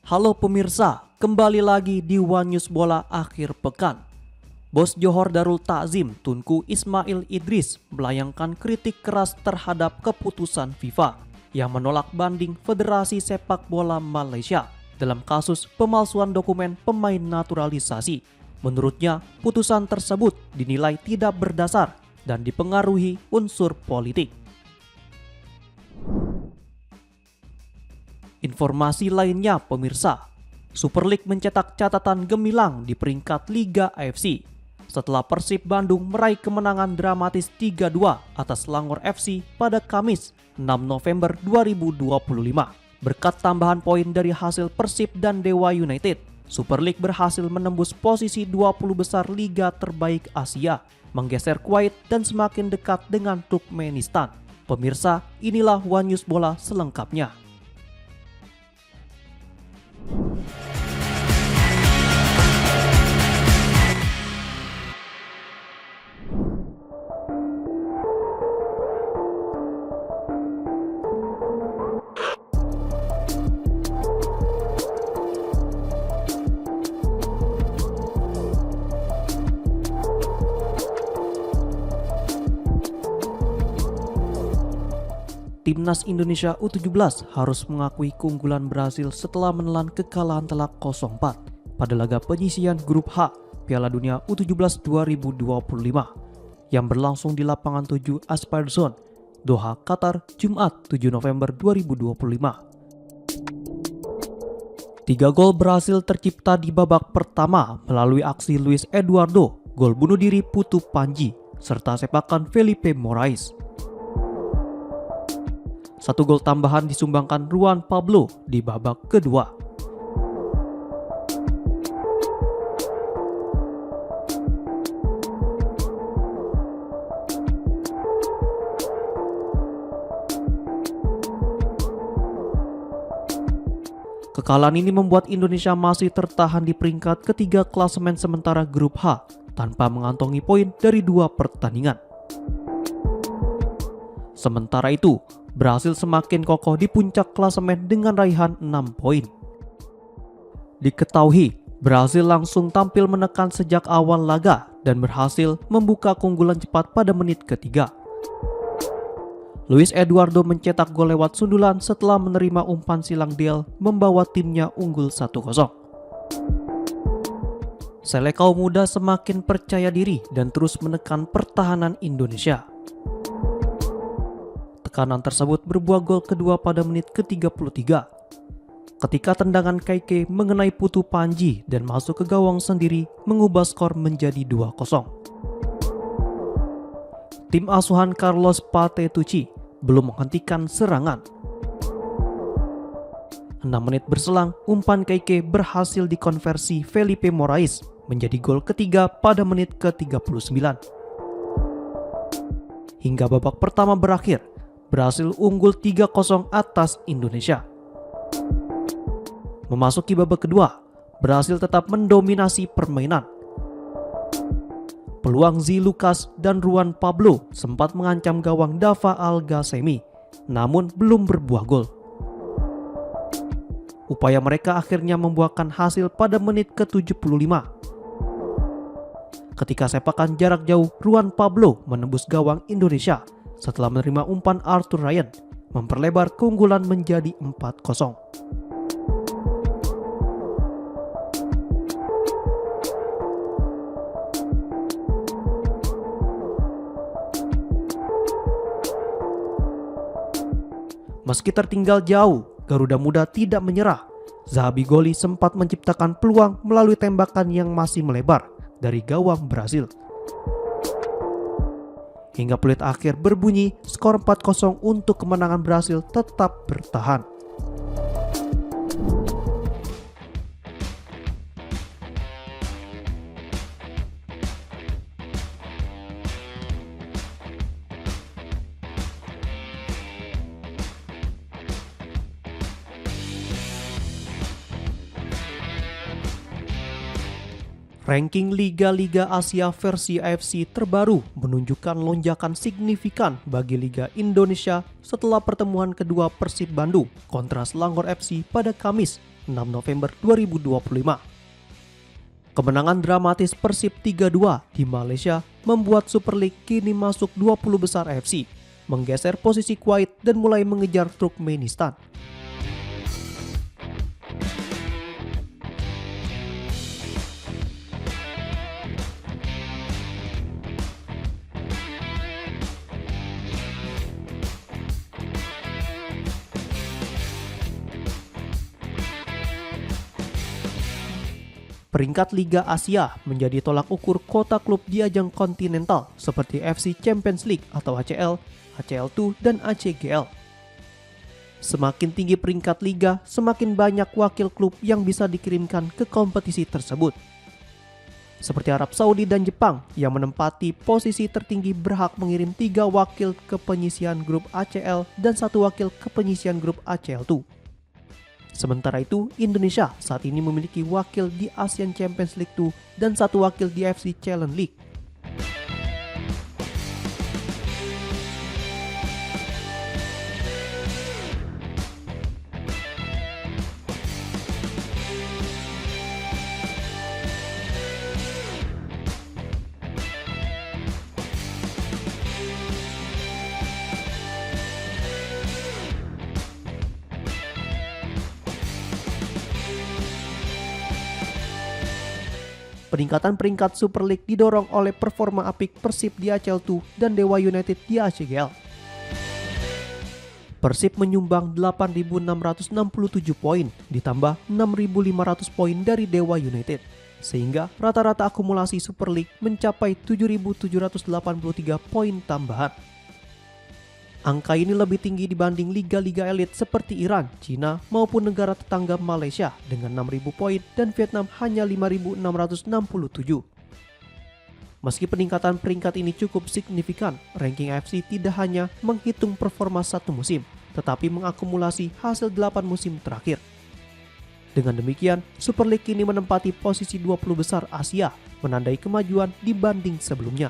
Halo pemirsa, kembali lagi di One News Bola akhir pekan. Bos Johor Darul Takzim Tunku Ismail Idris melayangkan kritik keras terhadap keputusan FIFA yang menolak banding Federasi Sepak Bola Malaysia dalam kasus pemalsuan dokumen pemain naturalisasi. Menurutnya, putusan tersebut dinilai tidak berdasar dan dipengaruhi unsur politik. Informasi lainnya pemirsa, Super League mencetak catatan gemilang di peringkat Liga AFC setelah Persib Bandung meraih kemenangan dramatis 3-2 atas Selangor FC pada Kamis 6 November 2025. Berkat tambahan poin dari hasil Persib dan Dewa United, Super League berhasil menembus posisi 20 besar Liga terbaik Asia, menggeser Kuwait dan semakin dekat dengan Turkmenistan. Pemirsa, inilah One News Bola selengkapnya. Timnas Indonesia U17 harus mengakui keunggulan Brasil setelah menelan kekalahan telak 0-4 pada laga penyisihan grup H Piala Dunia U17 2025 yang berlangsung di lapangan 7 Aspire Zone, Doha, Qatar, Jumat 7 November 2025. 3 gol Brasil tercipta di babak pertama melalui aksi Luis Eduardo, gol bunuh diri Putu Panji, serta sepakan Felipe Moraes. 1 gol tambahan disumbangkan Juan Pablo di babak kedua. Kekalahan ini membuat Indonesia masih tertahan di peringkat ketiga klasemen sementara grup H tanpa mengantongi poin dari 2 pertandingan. Sementara itu, Brasil semakin kokoh di puncak klasemen dengan raihan 6 poin. Diketahui, Brasil langsung tampil menekan sejak awal laga dan berhasil membuka keunggulan cepat pada menit ketiga. Luis Eduardo mencetak gol lewat sundulan setelah menerima umpan silang Del membawa timnya unggul 1-0. Selekau muda semakin percaya diri dan terus menekan pertahanan Indonesia. Tekanan tersebut berbuah gol kedua pada menit ke-33 ketika tendangan Kaike mengenai Putu Panji dan masuk ke gawang sendiri mengubah skor menjadi 2-0. Tim asuhan Carlos Patetucci belum menghentikan serangan. 6 menit berselang, umpan Kaike berhasil dikonversi Felipe Moraes menjadi gol ketiga pada menit ke-39. Hingga babak pertama berakhir, Brasil unggul 3-0 atas Indonesia. Memasuki babak kedua, Brasil tetap mendominasi permainan. Peluang Zi Lucas dan Juan Pablo sempat mengancam gawang Dava Al-Ghassemi, namun belum berbuah gol. Upaya mereka akhirnya membuahkan hasil pada menit ke-75. Ketika sepakan jarak jauh, Juan Pablo menembus gawang Indonesia setelah menerima umpan Arthur Ryan, memperlebar keunggulan menjadi 4-0. Meski tertinggal jauh, Garuda Muda tidak menyerah. Zahabi Goli sempat menciptakan peluang melalui tembakan yang masih melebar dari gawang Brasil. Hingga peluit akhir berbunyi, skor 4-0 untuk kemenangan Brasil tetap bertahan. Ranking Liga-Liga Asia versi AFC terbaru menunjukkan lonjakan signifikan bagi Liga Indonesia setelah pertemuan kedua Persib Bandung kontra Selangor FC pada Kamis 6 November 2025. Kemenangan dramatis Persib 3-2 di Malaysia membuat Super League kini masuk 20 besar AFC, menggeser posisi Kuwait dan mulai mengejar Turkmenistan. Peringkat Liga Asia menjadi tolak ukur kota klub di ajang kontinental seperti FC Champions League atau ACL, ACL2, dan ACGL. Semakin tinggi peringkat liga, semakin banyak wakil klub yang bisa dikirimkan ke kompetisi tersebut. Seperti Arab Saudi dan Jepang yang menempati posisi tertinggi berhak mengirim 3 wakil ke penyisian grup ACL dan 1 wakil ke penyisian grup ACL2. Sementara itu, Indonesia saat ini memiliki wakil di Asian Champions League 2 dan 1 wakil di AFC Challenge League. Peningkatan peringkat Super League didorong oleh performa apik Persib di ACL2 dan Dewa United di ACGL. Persib menyumbang 8.667 poin ditambah 6.500 poin dari Dewa United, sehingga rata-rata akumulasi Super League mencapai 7.783 poin tambahan. Angka ini lebih tinggi dibanding liga-liga elit seperti Iran, Cina, maupun negara tetangga Malaysia dengan 6.000 poin dan Vietnam hanya 5.667. Meski peningkatan peringkat ini cukup signifikan, ranking AFC tidak hanya menghitung performa satu musim, tetapi mengakumulasi hasil 8 musim terakhir. Dengan demikian, Super League kini menempati posisi 20 besar Asia, menandai kemajuan dibanding sebelumnya.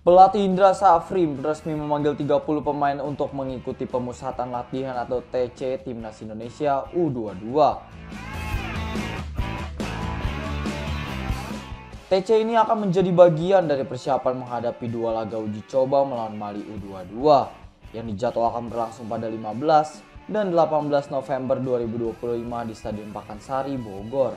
Pelatih Indra Safri resmi memanggil 30 pemain untuk mengikuti pemusatan latihan atau TC Timnas Indonesia U22. TC ini akan menjadi bagian dari persiapan menghadapi 2 laga uji coba melawan Mali U22 yang dijadwalkan berlangsung pada 15 dan 18 November 2025 di Stadion Pakansari, Bogor.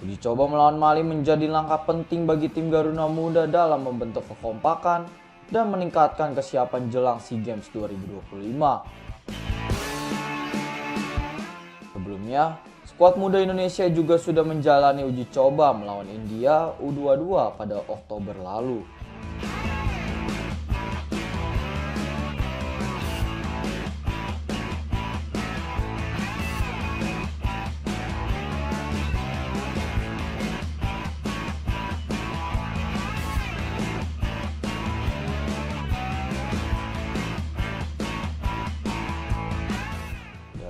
Uji coba melawan Mali menjadi langkah penting bagi tim Garuda Muda dalam membentuk kekompakan dan meningkatkan kesiapan jelang SEA Games 2025. Sebelumnya, skuad muda Indonesia juga sudah menjalani uji coba melawan India U22 pada Oktober lalu.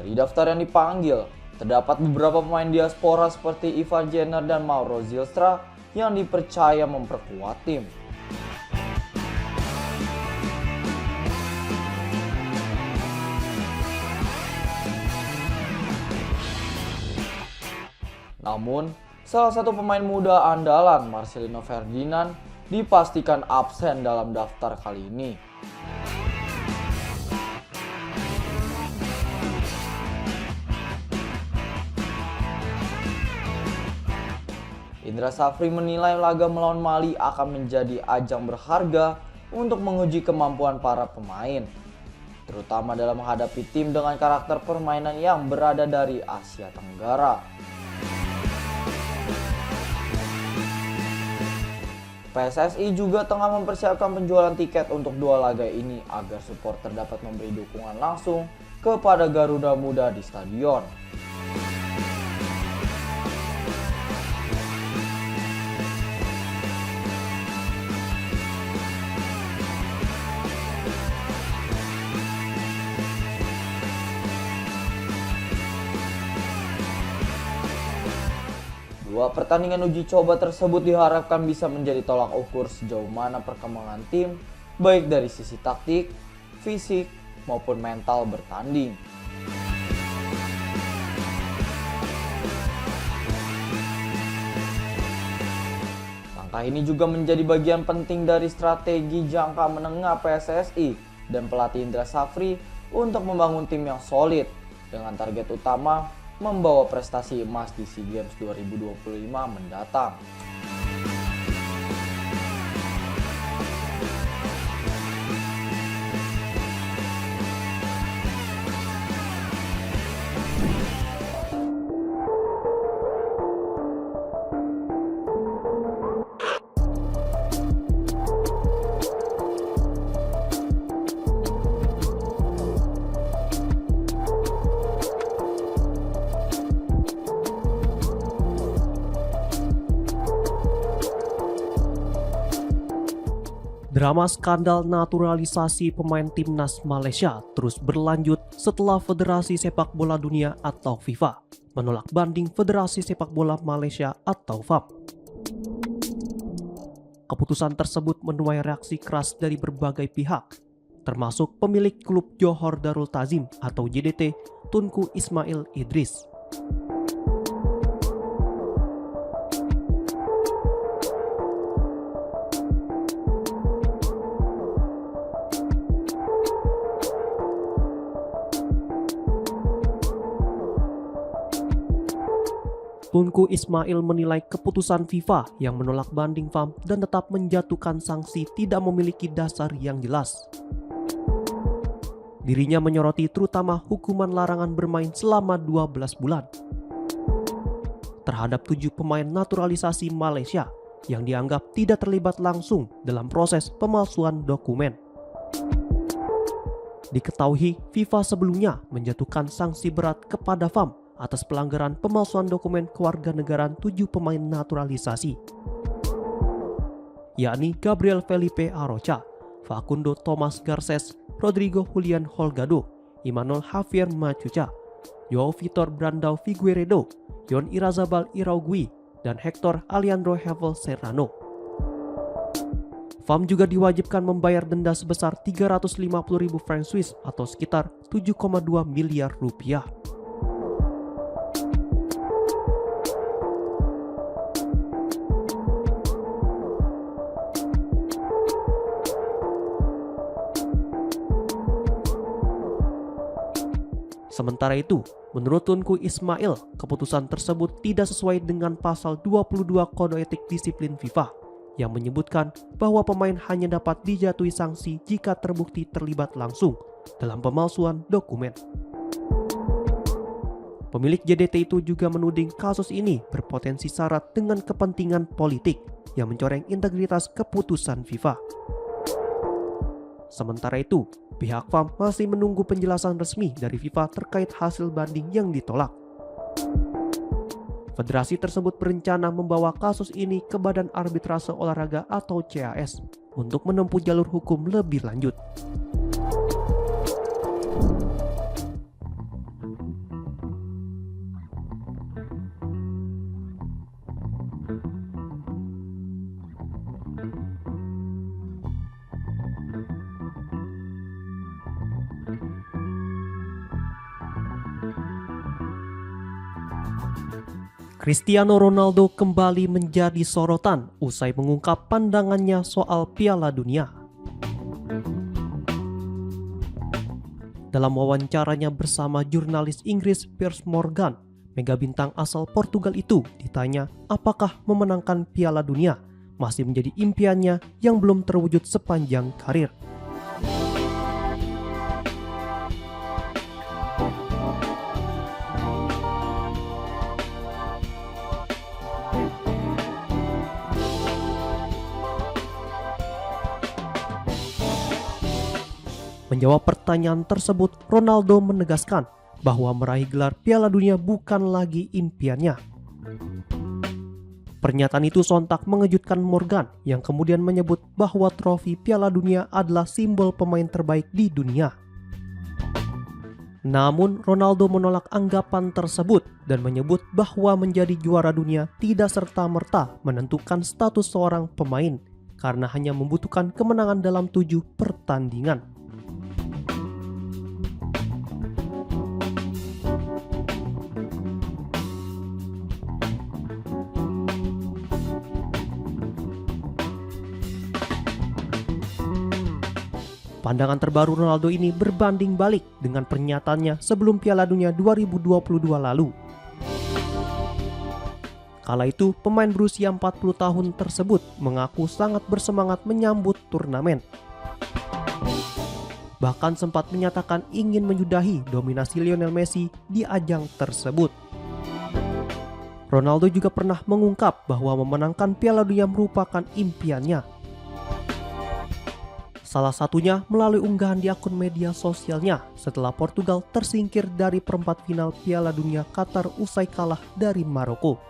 Di daftar yang dipanggil, terdapat beberapa pemain diaspora seperti Ivar Jenner dan Mauro Zylstra yang dipercaya memperkuat tim. Namun, salah satu pemain muda andalan Marcelino Ferdinand dipastikan absen dalam daftar kali ini. Indra Safri menilai laga melawan Mali akan menjadi ajang berharga untuk menguji kemampuan para pemain. terutama dalam menghadapi tim dengan karakter permainan yang berada dari Asia Tenggara. PSSI juga tengah mempersiapkan penjualan tiket untuk dua laga ini agar supporter dapat memberi dukungan langsung kepada Garuda Muda di stadion. Dua pertandingan uji coba tersebut diharapkan bisa menjadi tolak ukur sejauh mana perkembangan tim, baik dari sisi taktik, fisik, maupun mental bertanding. Langkah ini juga menjadi bagian penting dari strategi jangka menengah PSSI dan pelatih Indra Safri untuk membangun tim yang solid dengan target utama membawa prestasi emas di SEA Games 2025 mendatang. Drama skandal naturalisasi pemain timnas Malaysia terus berlanjut setelah Federasi Sepak Bola Dunia atau FIFA menolak banding Federasi Sepak Bola Malaysia atau FAM. Keputusan tersebut menuai reaksi keras dari berbagai pihak, termasuk pemilik klub Johor Darul Ta'zim atau JDT, Tunku Ismail Idris. Tunku Ismail menilai keputusan FIFA yang menolak banding FAM dan tetap menjatuhkan sanksi tidak memiliki dasar yang jelas. Dirinya menyoroti terutama hukuman larangan bermain selama 12 bulan terhadap 7 pemain naturalisasi Malaysia yang dianggap tidak terlibat langsung dalam proses pemalsuan dokumen. Diketahui FIFA sebelumnya menjatuhkan sanksi berat kepada FAM atas pelanggaran pemalsuan dokumen kewarganegaraan 7 pemain naturalisasi, yakni Gabriel Felipe Arocha, Facundo Thomas Garces, Rodrigo Julian Holgado, Emmanuel Javier Machuca, Joao Vitor Brandao Figueiredo, Yon Irazabal Iraugui, dan Hector Alejandro Hevel Serrano. FAM juga diwajibkan membayar denda sebesar 350.000 franc Swiss atau sekitar 7,2 miliar rupiah. Sementara itu, menurut Tunku Ismail, keputusan tersebut tidak sesuai dengan pasal 22 Kode Etik Disiplin FIFA yang menyebutkan bahwa pemain hanya dapat dijatuhi sanksi jika terbukti terlibat langsung dalam pemalsuan dokumen. Pemilik JDT itu juga menuding kasus ini berpotensi syarat dengan kepentingan politik yang mencoreng integritas keputusan FIFA. Sementara itu, pihak FAM masih menunggu penjelasan resmi dari FIFA terkait hasil banding yang ditolak. Federasi tersebut berencana membawa kasus ini ke Badan Arbitrase Olahraga atau CAS untuk menempuh jalur hukum lebih lanjut. Cristiano Ronaldo kembali menjadi sorotan usai mengungkap pandangannya soal Piala Dunia. Dalam wawancaranya bersama jurnalis Inggris Piers Morgan, mega bintang asal Portugal itu ditanya apakah memenangkan Piala Dunia masih menjadi impiannya yang belum terwujud sepanjang karir. Menjawab pertanyaan tersebut, Ronaldo menegaskan bahwa meraih gelar Piala Dunia bukan lagi impiannya. Pernyataan itu sontak mengejutkan Morgan yang kemudian menyebut bahwa trofi Piala Dunia adalah simbol pemain terbaik di dunia. Namun Ronaldo menolak anggapan tersebut dan menyebut bahwa menjadi juara dunia tidak serta-merta menentukan status seorang pemain karena hanya membutuhkan kemenangan dalam 7 pertandingan. Pandangan terbaru Ronaldo ini berbanding balik dengan pernyataannya sebelum Piala Dunia 2022 lalu. Kala itu, pemain berusia 40 tahun tersebut mengaku sangat bersemangat menyambut turnamen. Bahkan sempat menyatakan ingin menyudahi dominasi Lionel Messi di ajang tersebut. Ronaldo juga pernah mengungkap bahwa memenangkan Piala Dunia merupakan impiannya. Salah satunya melalui unggahan di akun media sosialnya setelah Portugal tersingkir dari perempat final Piala Dunia Qatar usai kalah dari Maroko.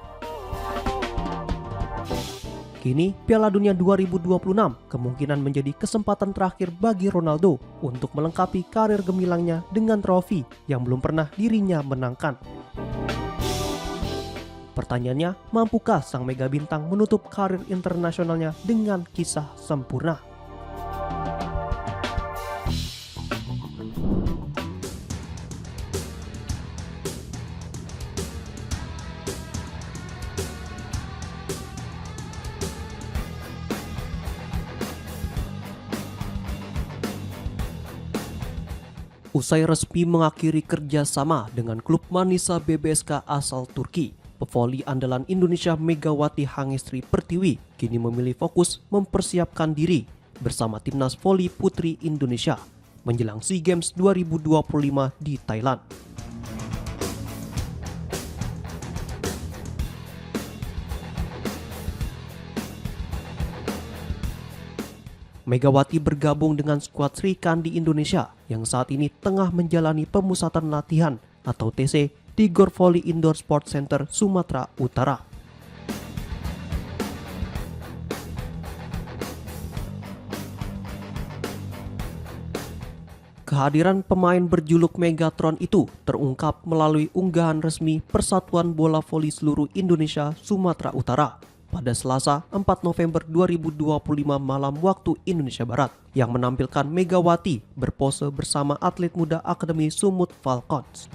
Kini Piala Dunia 2026 kemungkinan menjadi kesempatan terakhir bagi Ronaldo untuk melengkapi karir gemilangnya dengan trofi yang belum pernah dirinya menangkan. Pertanyaannya, mampukah sang mega bintang menutup karir internasionalnya dengan kisah sempurna? Usai resmi mengakhiri kerjasama dengan klub Manisa BBSK asal Turki, pevoli andalan Indonesia Megawati Hangestri Pertiwi kini memilih fokus mempersiapkan diri bersama timnas voli putri Indonesia menjelang SEA Games 2025 di Thailand. Megawati bergabung dengan skuad Sri Kandi Indonesia yang saat ini tengah menjalani pemusatan latihan atau TC di Gor Volley Indoor Sport Center Sumatera Utara. Kehadiran pemain berjuluk Megatron itu terungkap melalui unggahan resmi Persatuan Bola Voli Seluruh Indonesia Sumatera Utara pada Selasa 4 November 2025 malam waktu Indonesia Barat yang menampilkan Megawati berpose bersama atlet muda Akademi Sumut Falcons.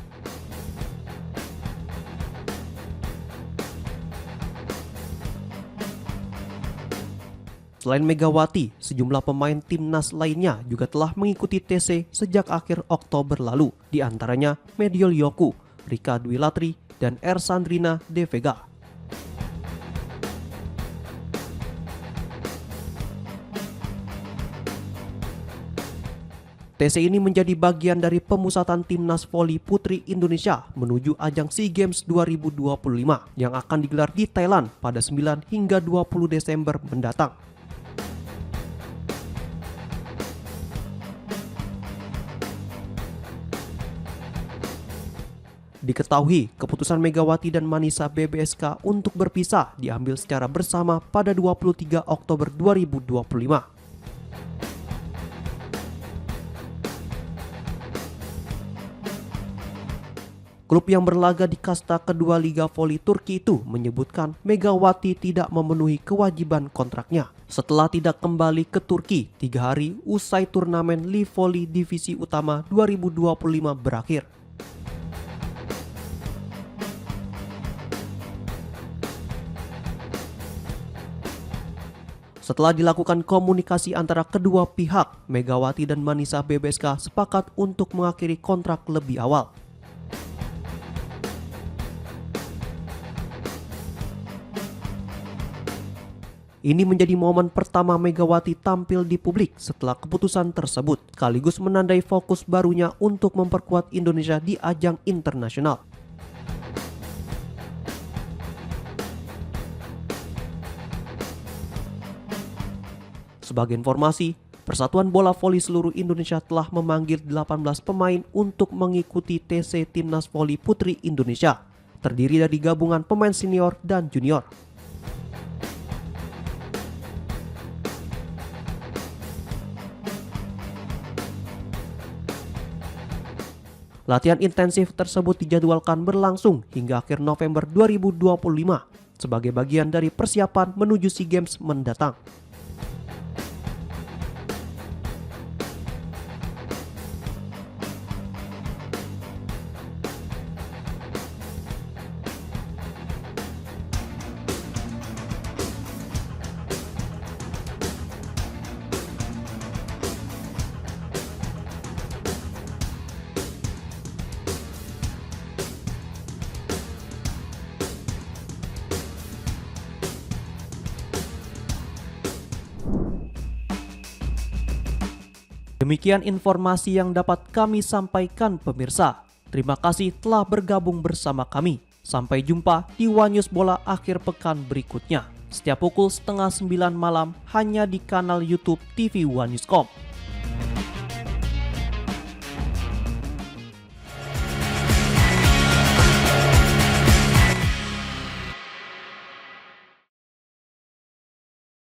Selain Megawati, sejumlah pemain timnas lainnya juga telah mengikuti TC sejak akhir Oktober lalu, di antaranya Mediol Yoku, Rika Dwi Latri, dan Ersandrina De Vega. TC ini menjadi bagian dari pemusatan timnas voli putri Indonesia menuju ajang SEA Games 2025 yang akan digelar di Thailand pada 9 hingga 20 Desember mendatang. Diketahui, keputusan Megawati dan Manisa BBSK untuk berpisah diambil secara bersama pada 23 Oktober 2025. Klub yang berlaga di kasta kedua Liga Voli Turki itu menyebutkan Megawati tidak memenuhi kewajiban kontraknya setelah tidak kembali ke Turki 3 hari usai turnamen Live Volley Divisi Utama 2025 berakhir. Setelah dilakukan komunikasi antara kedua pihak, Megawati dan Manisa BBSK sepakat untuk mengakhiri kontrak lebih awal. Ini menjadi momen pertama Megawati tampil di publik setelah keputusan tersebut, sekaligus menandai fokus barunya untuk memperkuat Indonesia di ajang internasional. Sebagai informasi, Persatuan Bola Voli seluruh Indonesia telah memanggil 18 pemain untuk mengikuti TC Timnas Voli Putri Indonesia, terdiri dari gabungan pemain senior dan junior. Latihan intensif tersebut dijadwalkan berlangsung hingga akhir November 2025 sebagai bagian dari persiapan menuju SEA Games mendatang. Demikian informasi yang dapat kami sampaikan pemirsa. Terima kasih telah bergabung bersama kami. Sampai jumpa di One News Bola akhir pekan berikutnya. Setiap pukul 8:30 malam hanya di kanal YouTube TV One News.com.